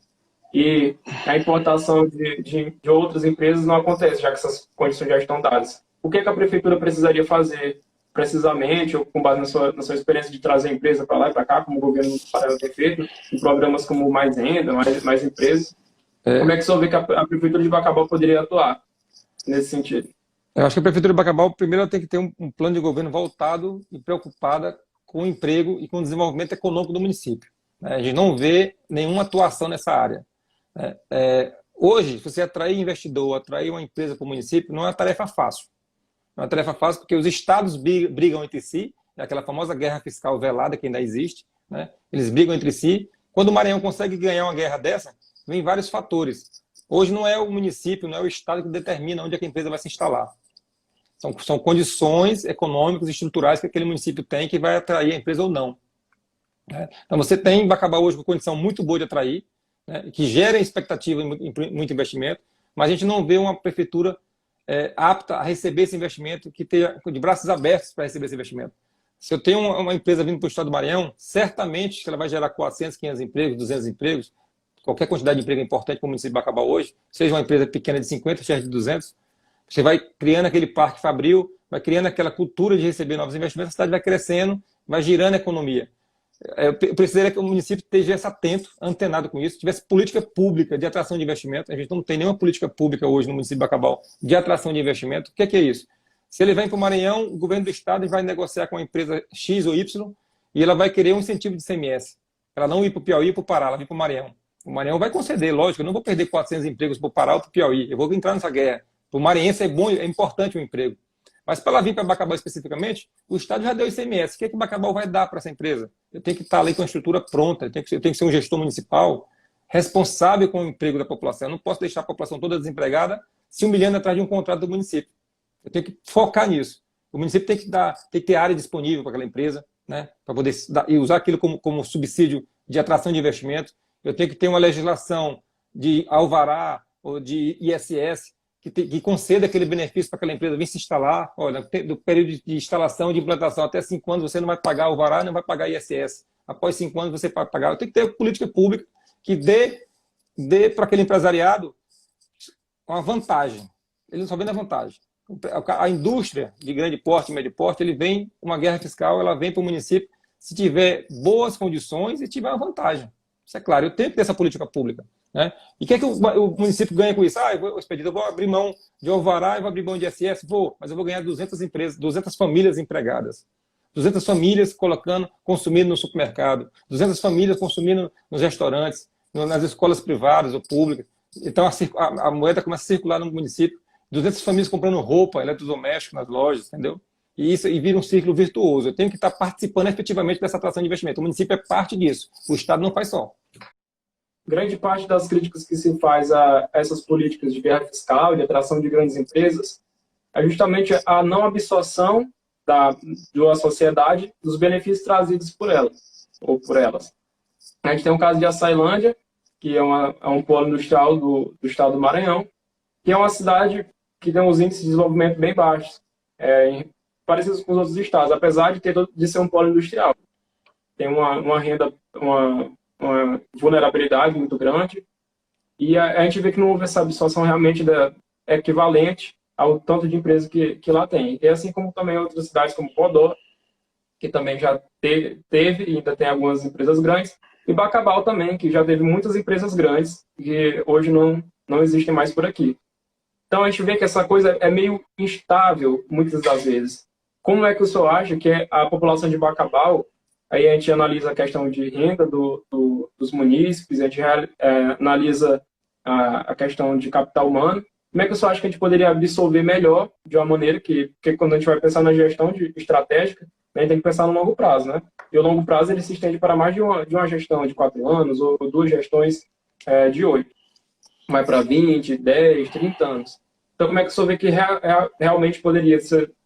e a importação de outras empresas não acontece, já que essas condições já estão dadas? O que a prefeitura precisaria fazer precisamente, ou com base na sua experiência de trazer a empresa para lá e para cá, como o governo paralelo tem feito, em programas como Mais Renda, Mais Empresas. Como é que o senhor vê que a Prefeitura de Bacabal poderia atuar nesse sentido? Eu acho que a Prefeitura de Bacabal, primeiro, ela tem que ter um plano de governo voltado e preocupada com o emprego e com o desenvolvimento econômico do município. A gente não vê nenhuma atuação nessa área. Hoje, se você atrair investidor, atrair uma empresa para o município, não é uma tarefa fácil. Não é uma tarefa fácil porque os estados brigam entre si, é aquela famosa guerra fiscal velada que ainda existe, né? Eles brigam entre si. Quando o Maranhão consegue ganhar uma guerra dessa, vem vários fatores. Hoje não é o município, não é o estado que determina onde a empresa vai se instalar. São condições econômicas e estruturais que aquele município tem que vai atrair a empresa ou não. Então você tem em Bacabal hoje uma condição muito boa de atrair, né, que gera expectativa em muito investimento, mas a gente não vê uma prefeitura apta a receber esse investimento, que tenha de braços abertos para receber esse investimento. Se eu tenho uma empresa vindo para o estado do Maranhão, certamente ela vai gerar 400, 500 empregos, 200 empregos, qualquer quantidade de emprego importante para o município de Bacabal hoje, seja uma empresa pequena de 50, seja de 200, você vai criando aquele parque fabril, vai criando aquela cultura de receber novos investimentos, a cidade vai crescendo, vai girando a economia. Eu precisaria que o município estivesse atento, antenado com isso, tivesse política pública de atração de investimento. A gente não tem nenhuma política pública hoje no município de Bacabal de atração de investimento. O que é isso? Se ele vem para o Maranhão, o governo do estado vai negociar com a empresa X ou Y e ela vai querer um incentivo de ICMS. Ela não ir para o Piauí e para o Pará, ela vem para o Maranhão. O Maranhão vai conceder, lógico, eu não vou perder 400 empregos para o Pará ou para o Piauí, eu vou entrar nessa guerra. Para o maranhense é bom, é importante o emprego. Mas para ela vir para Bacabal especificamente, o Estado já deu ICMS. O que é que o Bacabal vai dar para essa empresa? Eu tenho que estar ali com a estrutura pronta, eu tenho que ser um gestor municipal responsável com o emprego da população. Eu não posso deixar a população toda desempregada se humilhando atrás de um contrato do município. Eu tenho que focar nisso. O município tem que ter área disponível para aquela empresa, né, para poder e usar aquilo como subsídio de atração de investimento. Eu tenho que ter uma legislação de alvará ou de ISS que conceda aquele benefício para aquela empresa vir se instalar. Olha, do período de instalação, de implantação, até 5 anos você não vai pagar alvará, não vai pagar ISS. Após 5 anos você vai pagar. Eu tenho que ter política pública que dê para aquele empresariado uma vantagem. Ele não só vê na vantagem. A indústria de grande porte, médio porte, ele vem uma guerra fiscal, ela vem para o município se tiver boas condições e tiver uma vantagem. Isso é claro, eu tenho que ter essa política pública. Né? E o que é que o município ganha com isso? Eu vou abrir mão de alvará e vou abrir mão de ISS? Mas eu vou ganhar 200 empresas, 200 famílias empregadas. 200 famílias consumindo no supermercado, 200 famílias consumindo nos restaurantes, nas escolas privadas ou públicas. Então a moeda começa a circular no município, 200 famílias comprando roupa, eletrodomésticos nas lojas, entendeu? E vira um círculo virtuoso. Eu tenho que estar participando efetivamente dessa atração de investimento. O município é parte disso, o Estado não faz só. Grande parte das críticas que se faz a essas políticas de guerra fiscal, de atração de grandes empresas, é justamente a não absorção de uma sociedade dos benefícios trazidos por elas, ou por elas. A gente tem o caso de Açailândia, que é um polo industrial do estado do Maranhão, que é uma cidade que tem uns índices de desenvolvimento bem baixos, parecidos com os outros estados, apesar de ser um polo industrial. Tem uma renda, uma vulnerabilidade muito grande, e a gente vê que não houve essa absorção realmente equivalente ao tanto de empresas que lá tem. E assim como também outras cidades como Podó, que também já teve e ainda tem algumas empresas grandes, e Bacabal também, que já teve muitas empresas grandes, que hoje não existem mais por aqui. Então a gente vê que essa coisa é meio instável, muitas das vezes. Como é que o senhor acha que a população de Bacabal, aí a gente analisa a questão de renda dos munícipes, a gente analisa a questão de capital humano, como é que o senhor acha que a gente poderia absorver melhor, de uma maneira porque quando a gente vai pensar na gestão estratégica, a gente tem que pensar no longo prazo, né? E o longo prazo ele se estende para mais de uma gestão de 4 anos, ou 2 gestões de 8. Vai para 20, 10, 30 anos. Então, como é que o senhor vê que realmente poderia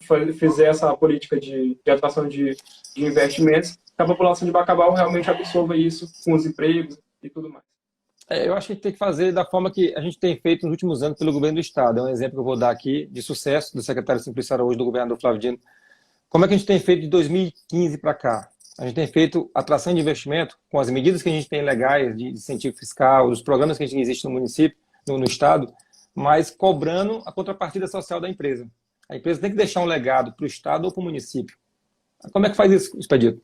fazer essa política de atração de investimentos, que a população de Bacabal realmente absorva isso com os empregos e tudo mais? Eu acho que a gente tem que fazer da forma que a gente tem feito nos últimos anos pelo governo do Estado. É um exemplo que eu vou dar aqui de sucesso do secretário Simplício Araújo, do governador Flávio Dino. Como é que a gente tem feito de 2015 para cá? A gente tem feito atração de investimento com as medidas que a gente tem legais de incentivo fiscal, os programas que a gente existe no município, no Estado, mas cobrando a contrapartida social da empresa. A empresa tem que deixar um legado para o Estado ou para o município. Como é que faz isso, Expedito?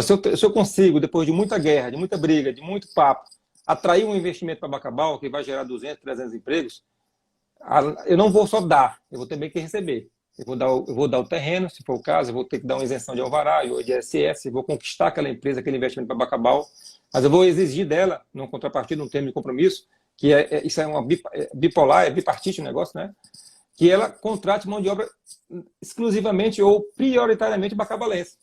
Se eu consigo, depois de muita guerra, de muita briga, de muito papo, atrair um investimento para Bacabal, que vai gerar 200, 300 empregos, eu não vou só dar, eu vou também que receber. Eu vou dar o terreno, se for o caso, eu vou ter que dar uma isenção de alvará, de ISS, vou conquistar aquela empresa, aquele investimento para Bacabal, mas eu vou exigir dela, num contrapartida, num termo de compromisso, que isso é uma bipolar, é bipartite o negócio, né? Que ela contrate mão de obra exclusivamente ou prioritariamente bacabalense.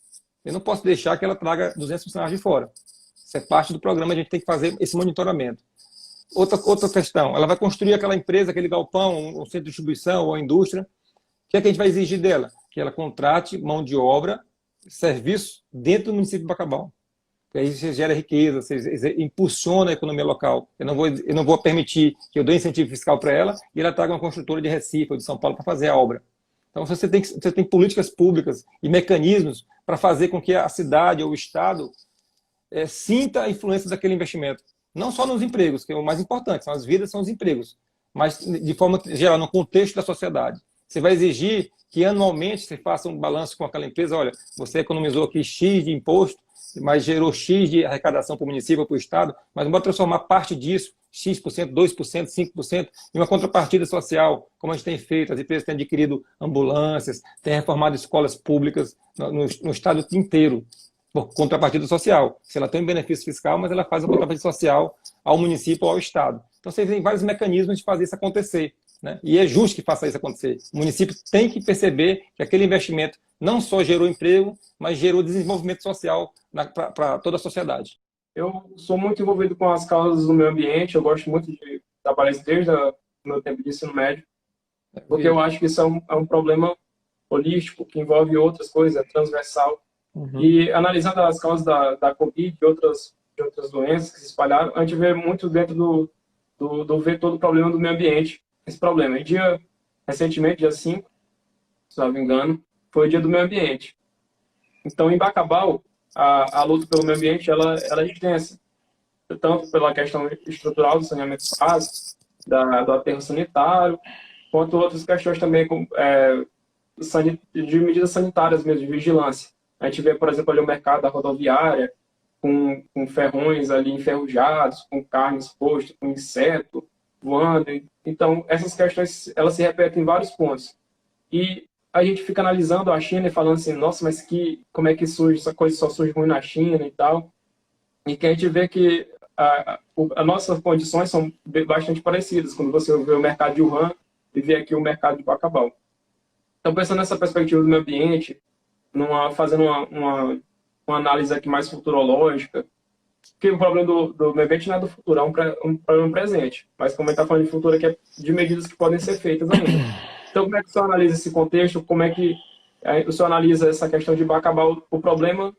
Eu não posso deixar que ela traga 200 funcionários de fora. Isso é parte do programa, a gente tem que fazer esse monitoramento. Outra questão, ela vai construir aquela empresa, aquele galpão, um centro de distribuição ou indústria. O que é que a gente vai exigir dela? Que ela contrate mão de obra, serviço dentro do município de Bacabal. Porque aí você gera riqueza, você impulsiona a economia local. Eu não vou permitir que eu dê incentivo fiscal para ela e ela traga uma construtora de Recife ou de São Paulo para fazer a obra. Então você tem políticas públicas e mecanismos para fazer com que a cidade ou o Estado sinta a influência daquele investimento. Não só nos empregos, que é o mais importante, são as vidas, são os empregos, mas de forma geral, no contexto da sociedade. Você vai exigir que anualmente você faça um balanço com aquela empresa, olha, você economizou aqui X de imposto, mas gerou X de arrecadação para o município ou para o Estado, mas bora transformar parte disso, X%, 2%, 5%, em uma contrapartida social, como a gente tem feito. As empresas têm adquirido ambulâncias, têm reformado escolas públicas no Estado inteiro, por contrapartida social. Se ela tem um benefício fiscal, mas ela faz a contrapartida social ao município ou ao Estado. Então, você tem vários mecanismos de fazer isso acontecer, né? E é justo que faça isso acontecer. O município tem que perceber que aquele investimento não só gerou emprego, mas gerou desenvolvimento social para toda a sociedade. Eu sou muito envolvido com as causas do meio ambiente, eu gosto muito de trabalhar isso desde o meu tempo de ensino médio, porque eu acho que isso é um problema holístico, que envolve outras coisas, é transversal. Uhum. E analisando as causas da Covid e outras doenças que se espalharam, a gente vê muito dentro do ver todo o problema do meio ambiente. Esse problema. Recentemente, dia 5, se não me engano, foi o dia do meio ambiente. Então, em Bacabal, a luta pelo meio ambiente ela é extensa, tanto pela questão estrutural do saneamento básico, do aterro sanitário, quanto outras questões também de medidas sanitárias mesmo, de vigilância. A gente vê, por exemplo, ali o mercado da rodoviária, com ferrões ali enferrujados, com carne exposta, com inseto voando. Então, essas questões elas se repetem em vários pontos. E a gente fica analisando a China e falando assim, nossa, mas como é que surge, essa coisa só surge ruim na China e tal. E que a gente vê que as nossas condições são bastante parecidas, quando você vê o mercado de Wuhan e vê aqui o mercado de Bacabal. Então, pensando nessa perspectiva do meio ambiente, fazendo uma análise aqui mais futurológica, porque o problema do meio ambiente não é do futuro, é um problema presente. Mas como a gente está falando de futuro aqui, é de medidas que podem ser feitas ainda. Então, como é que o senhor analisa esse contexto? Como é que o senhor analisa essa questão de Bacabal, o problema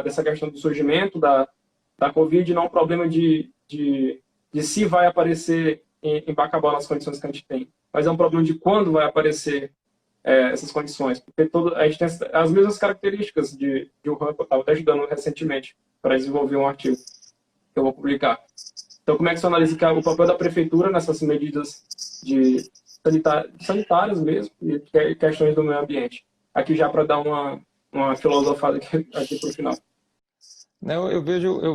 dessa questão do surgimento da Covid, não o problema de se vai aparecer em Bacabal nas condições que a gente tem, mas é um problema de quando vai aparecer essas condições, porque a gente tem as mesmas características de Wuhan, que eu estava até ajudando recentemente para desenvolver um artigo que eu vou publicar. Então, como é que você analisa o papel da prefeitura nessas medidas sanitárias mesmo e questões do meio ambiente? Aqui já para dar uma filosofada aqui para o final. Eu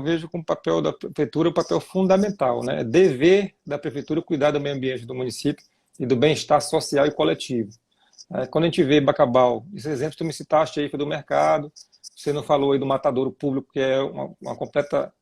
vejo como papel da prefeitura um papel fundamental, né? É dever da prefeitura cuidar do meio ambiente do município e do bem-estar social e coletivo. Quando a gente vê Bacabal, esses exemplos que tu me citaste aí foi do mercado, você não falou aí do matadouro público, que é um completo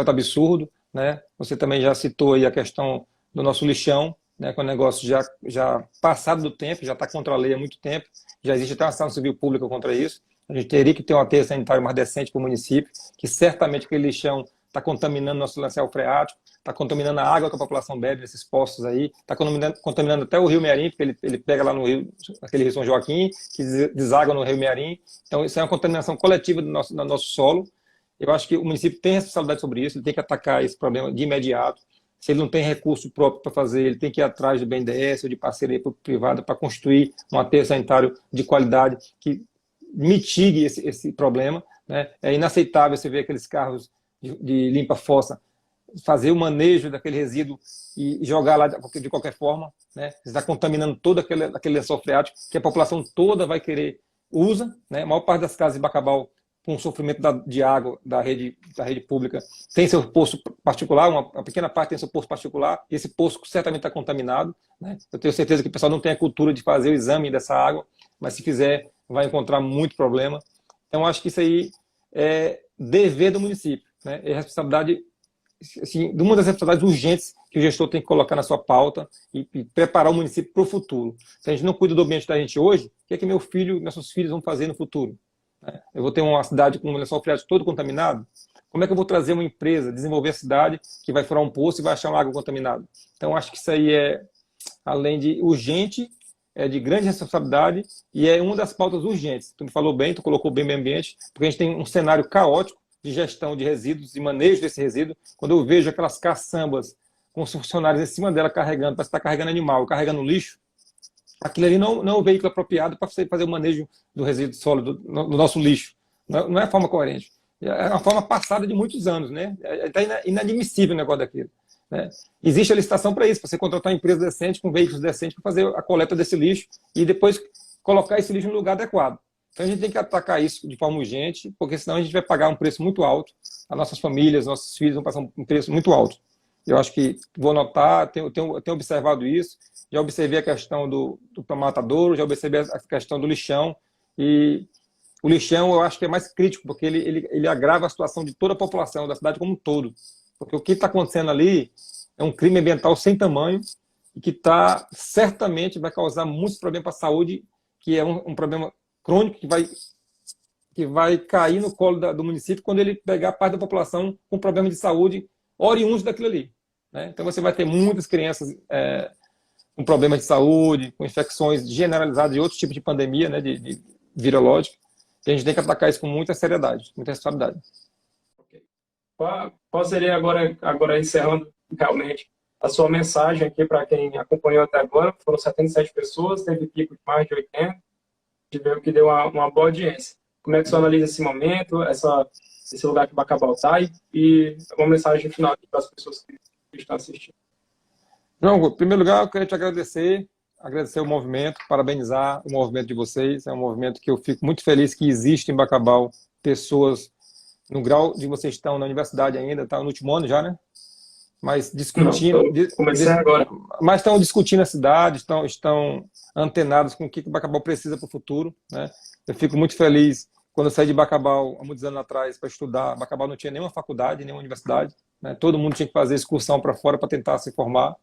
absurdo, né? Você também já citou aí a questão do nosso lixão, né? Que é um negócio já passado do tempo, já está contra a lei há muito tempo, já existe até uma ação civil pública contra isso. A gente teria que ter um aterro sanitário mais decente para o município, que certamente aquele lixão está contaminando nosso lençol freático, está contaminando a água que a população bebe nesses poços aí, está contaminando até o Rio Mearim, porque ele pega lá no rio, aquele Rio São Joaquim, que deságua no Rio Mearim. Então, isso é uma contaminação coletiva do nosso solo. Eu acho que o município tem responsabilidade sobre isso, ele tem que atacar esse problema de imediato. Se ele não tem recurso próprio para fazer, ele tem que ir atrás do BNDES ou de parceria privada para construir um aterro sanitário de qualidade que mitigue esse problema, né? É inaceitável você ver aqueles carros de limpa-fossa fazer o manejo daquele resíduo e jogar lá de qualquer forma, né? Você está contaminando todo aquele lençol freático que a população toda vai querer usa, né? A maior parte das casas de Bacabal, com o sofrimento de água da rede pública, tem seu poço particular, uma pequena parte tem seu poço particular, e esse poço certamente está contaminado, né? Eu tenho certeza que o pessoal não tem a cultura de fazer o exame dessa água, mas se fizer, vai encontrar muito problema. Então, acho que isso aí é dever do município, né? É responsabilidade, assim, uma das responsabilidades urgentes que o gestor tem que colocar na sua pauta e preparar o município para o futuro. Se a gente não cuida do ambiente da gente hoje, o que é que meu filho, nossos filhos vão fazer no futuro? Eu vou ter uma cidade com um lençol freático todo contaminado? Como é que eu vou trazer uma empresa, desenvolver a cidade, que vai furar um poço e vai achar uma água contaminada? Então, acho que isso aí é, além de urgente, é de grande responsabilidade e é uma das pautas urgentes. Tu me falou bem, tu colocou bem o meio ambiente, porque a gente tem um cenário caótico de gestão de resíduos e manejo desse resíduo. Quando eu vejo aquelas caçambas com os funcionários em cima dela carregando, parece que está carregando animal, carregando lixo, aquilo ali não é o veículo apropriado para você fazer o manejo do resíduo sólido, do nosso lixo. Não é a forma coerente. É uma forma passada de muitos anos, né? Está inadmissível o negócio daquilo, né? Existe a licitação para isso, para você contratar uma empresa decente, com veículos decentes, para fazer a coleta desse lixo e depois colocar esse lixo no lugar adequado. Então a gente tem que atacar isso de forma urgente, porque senão a gente vai pagar um preço muito alto, as nossas famílias, nossos filhos vão passar um preço muito alto. Eu acho que vou notar, tenho observado isso, já observei a questão do matadouro, já observei a questão do lixão, e o lixão eu acho que é mais crítico, porque ele agrava a situação de toda a população, da cidade como um todo. Porque o que está acontecendo ali é um crime ambiental sem tamanho, e que certamente vai causar muitos problemas para a saúde, que é um problema crônico que vai cair no colo do município quando ele pegar parte da população com problemas de saúde oriundos daquilo ali, né? Então você vai ter muitas crianças com problemas de saúde, com infecções generalizadas e outros tipos de pandemia, né, de virológica. E a gente tem que atacar isso com muita seriedade, muita responsabilidade. Okay. Qual seria agora encerrando realmente a sua mensagem aqui para quem acompanhou até agora? Foram 77 pessoas, teve pico de mais de 80, tivemos que deu uma boa audiência. Como é que você analisa esse momento, esse lugar que o Bacabal está e uma mensagem final aqui para as pessoas que estão assistindo? João, em primeiro lugar, eu queria te agradecer o movimento, parabenizar o movimento de vocês. É um movimento que eu fico muito feliz que existe em Bacabal pessoas no grau de vocês estão na universidade ainda, estão no último ano já, né? Mas discutindo... Comecei agora. Mas estão discutindo a cidade, estão antenados com o que Bacabal precisa para o futuro, né? Eu fico muito feliz quando eu saí de Bacabal, há muitos anos atrás, para estudar. Bacabal não tinha nenhuma faculdade, nenhuma universidade, né? Todo mundo tinha que fazer excursão para fora para tentar se formar.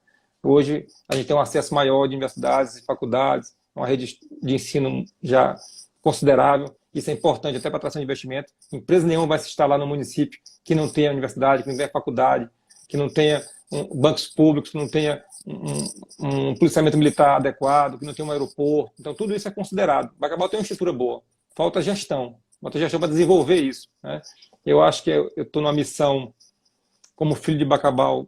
Hoje, a gente tem um acesso maior de universidades e faculdades, uma rede de ensino já considerável. Isso é importante até para a atração de investimento. Empresa nenhuma vai se instalar no município que não tenha universidade, que não tenha faculdade, que não tenha bancos públicos, que não tenha um policiamento militar adequado, que não tenha um aeroporto. Então, tudo isso é considerado. Bacabal tem uma estrutura boa. Falta gestão para desenvolver isso, né? Eu acho que eu estou numa missão, como filho de Bacabal,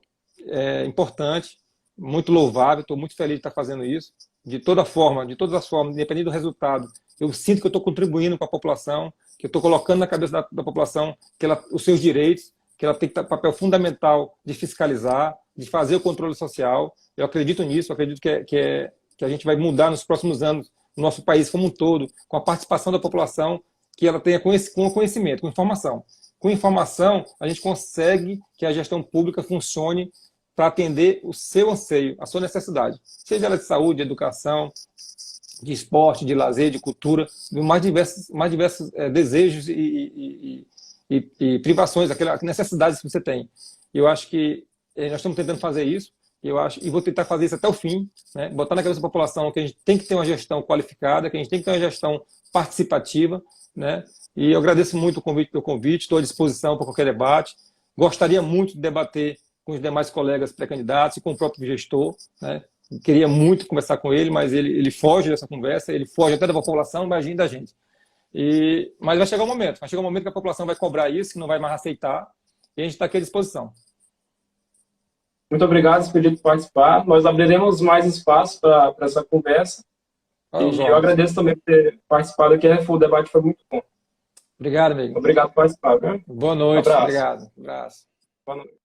importante, muito louvável, estou muito feliz de estar fazendo isso, de todas as formas, independente do resultado. Eu sinto que eu estou contribuindo com a população, que eu estou colocando na cabeça da população os seus direitos, que ela tem que ter um papel fundamental de fiscalizar, de fazer o controle social. Eu acredito nisso, eu acredito que a gente vai mudar nos próximos anos o nosso país como um todo, com a participação da população, que ela tenha com conhecimento, com informação. Com informação, a gente consegue que a gestão pública funcione para atender o seu anseio, a sua necessidade, seja ela de saúde, de educação, de esporte, de lazer, de cultura, de mais diversos desejos e privações, aquelas necessidades que você tem. Eu acho que nós estamos tentando fazer isso, e vou tentar fazer isso até o fim, né? Botar na cabeça da população que a gente tem que ter uma gestão qualificada, que a gente tem que ter uma gestão participativa, né? E eu agradeço muito pelo convite, estou à disposição para qualquer debate. Gostaria muito de debater com os demais colegas pré-candidatos e com o próprio gestor, né? Queria muito conversar com ele, mas ele foge dessa conversa, ele foge até da população, imagina da gente. Mas vai chegar um momento que a população vai cobrar isso, que não vai mais aceitar, e a gente está aqui à disposição. Muito obrigado por participar. Nós abriremos mais espaço para essa conversa. Eu agradeço também por ter participado aqui. O debate foi muito bom. Obrigado, amigo. Obrigado por participar. Viu? Boa noite. Um abraço. Obrigado. Um abraço. Boa noite.